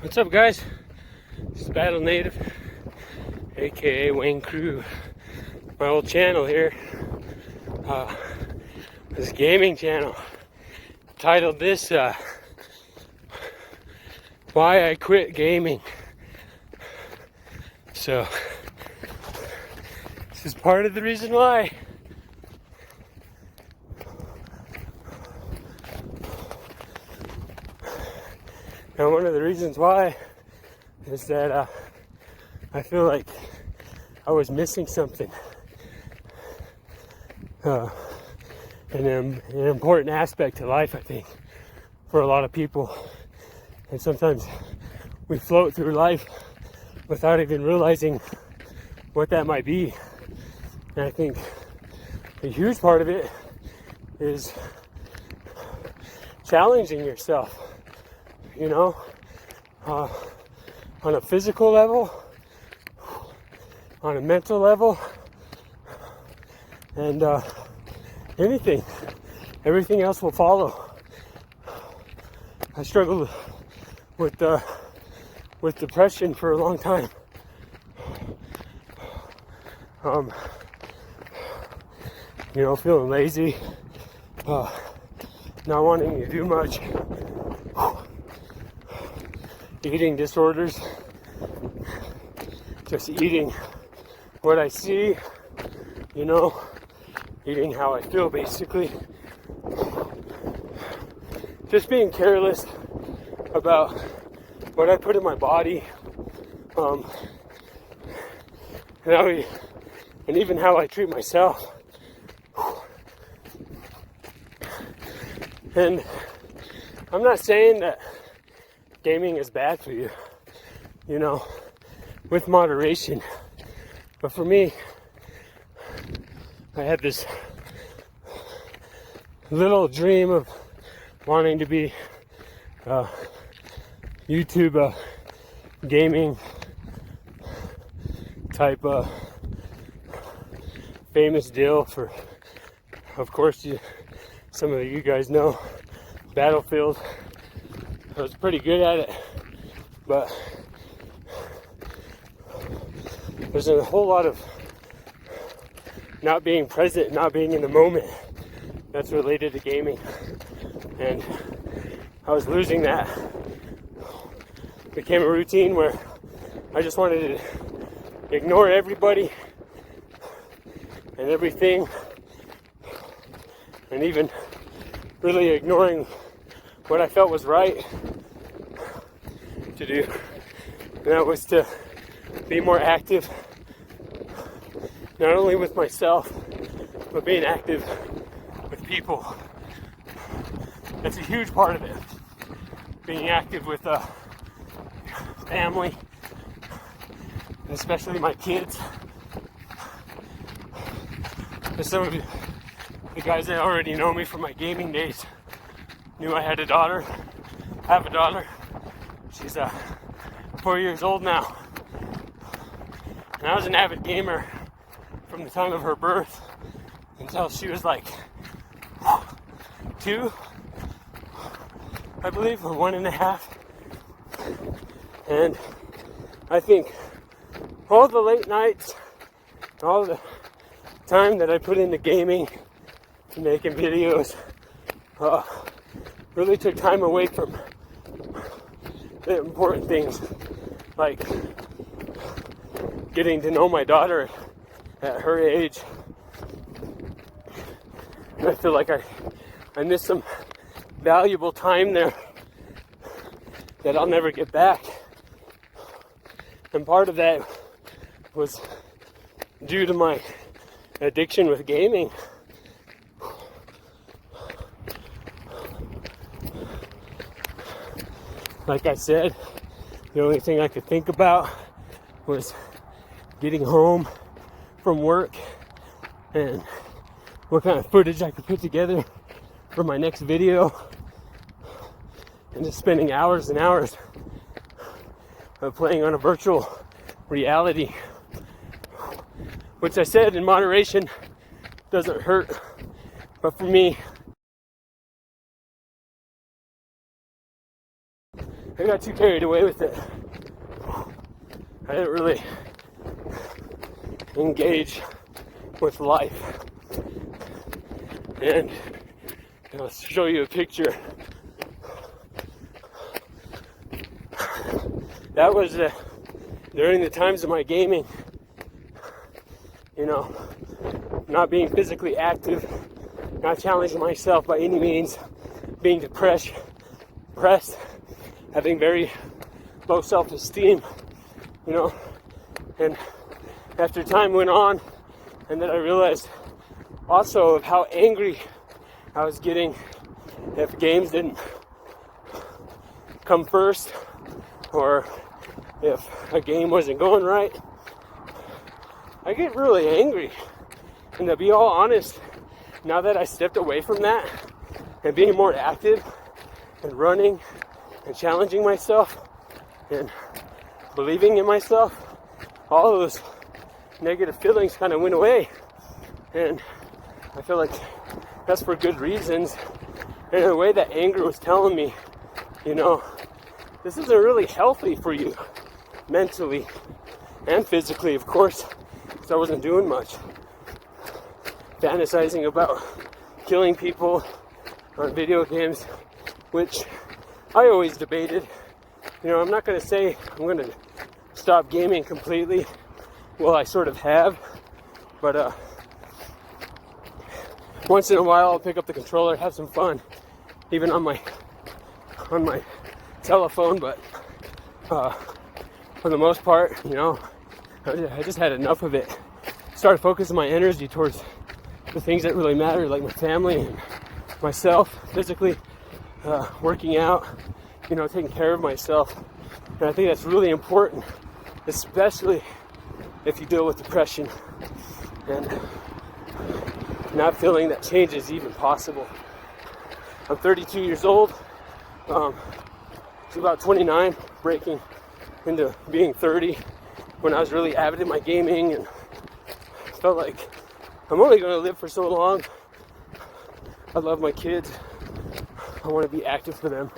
What's up, guys? This is Battle Native, aka Wayne Crew. My old channel here. This gaming channel. Titled this Why I Quit Gaming. So this is part of the reason why. And one of the reasons why is that I feel like I was missing something. An important aspect to life, I think, for a lot of people. And sometimes we float through life without even realizing what that might be. And I think a huge part of it is challenging yourself. You know, on a physical level, on a mental level, and everything else will follow. I struggled with depression for a long time. Feeling lazy, not wanting to do much. Eating disorders, just eating what I see, eating how I feel, basically. Just being careless about what I put in my body, and even how I treat myself. And I'm not saying that gaming is bad for you, with moderation. But for me, I had this little dream of wanting to be YouTube gaming type famous deal for, of course, some of you guys know Battlefield. I was pretty good at it, but there's a whole lot of not being present, not being in the moment that's related to gaming, and I was losing that. It became a routine where I just wanted to ignore everybody and everything, and even really ignoring what I felt was right to do. And that was to be more active, not only with myself, but being active with people. That's a huge part of it. Being active with family, and especially my kids. As some of you, the guys that already know me from my gaming days, knew I had a daughter. I have a daughter. She's 4 years old now. And I was an avid gamer from the time of her birth until she was like 2, I believe, or 1.5. And I think all the late nights, all the time that I put into gaming and making videos, really took time away from the important things, like getting to know my daughter at her age. And I feel like I missed some valuable time there that I'll never get back. And part of that was due to my addiction with gaming. Like I said, the only thing I could think about was getting home from work and what kind of footage I could put together for my next video, and just spending hours and hours of playing on a virtual reality, which I said in moderation doesn't hurt, but for me I got too carried away with it. I didn't really engage with life. And I'll show you a picture. That was during the times of my gaming, not being physically active, not challenging myself by any means, being depressed, having very low self-esteem, and after time went on, and then I realized also of how angry I was getting if games didn't come first, or if a game wasn't going right. I get really angry. And to be all honest, now that I stepped away from that and being more active and running and challenging myself and believing in myself, all of those negative feelings kind of went away. And I feel like that's for good reasons. And in a way, that anger was telling me, this isn't really healthy for you, mentally and physically, of course, because I wasn't doing much. Fantasizing about killing people on video games, which I always debated. I'm not going to say I'm going to stop gaming completely. Well, I sort of have, but once in a while I'll pick up the controller, have some fun, even on my telephone. But for the most part, I just had enough of it. Started focusing my energy towards the things that really matter, like my family and myself, physically, working out, taking care of myself. And I think that's really important, especially if you deal with depression and not feeling that change is even possible. I'm 32 years old. It's about 29, breaking into being 30, when I was really avid in my gaming and felt like I'm only going to live for so long. I love my kids. I want to be active for them.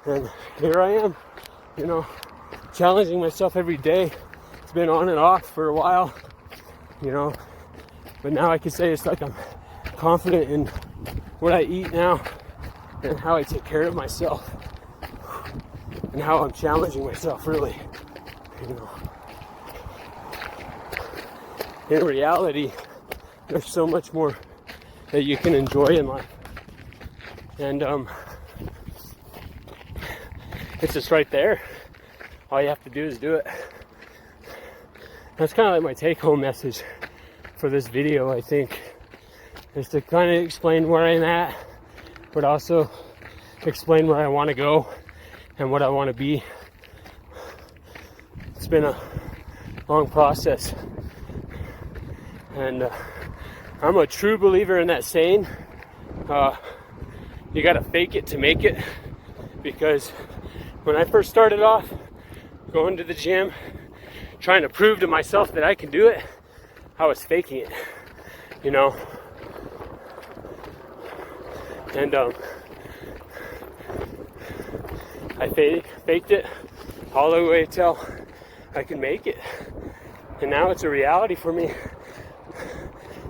And here I am, challenging myself every day. It's been on and off for a while, but now I can say it's like I'm confident in what I eat now and how I take care of myself and how I'm challenging myself, really. In reality, there's so much more that you can enjoy in life. And it's just right there. All you have to do is do it. That's kind of like my take-home message for this video, I think, is to kind of explain where I'm at, but also explain where I want to go and what I want to be. It's been a long process. And I'm a true believer in that saying, you gotta fake it to make it. Because when I first started off going to the gym, trying to prove to myself that I can do it, I was faking it, and I faked it all the way till I could make it. And now it's a reality for me.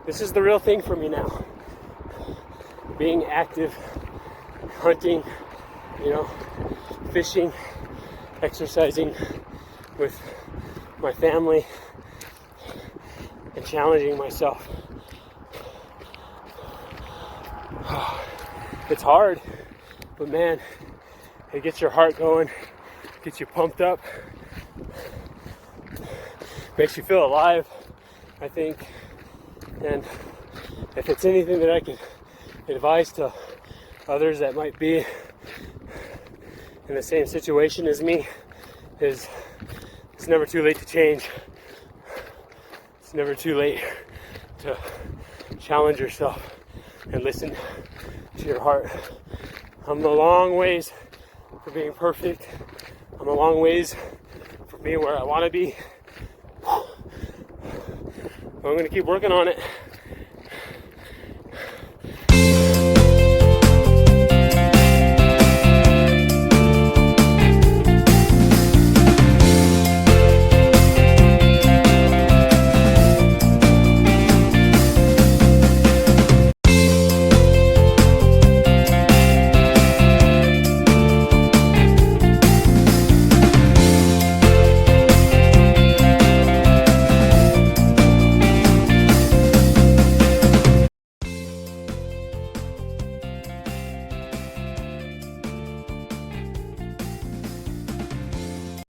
This is the real thing for me now. Being active, hunting, fishing, exercising with my family, and challenging myself. It's hard, but man, it gets your heart going, gets you pumped up, makes you feel alive, I think. And if it's anything that I can advise to others that might be in the same situation as me, is it's never too late to change. It's never too late to challenge yourself and listen to your heart. I'm a long ways from being perfect. I'm a long ways from being where I want to be. I'm going to keep working on it.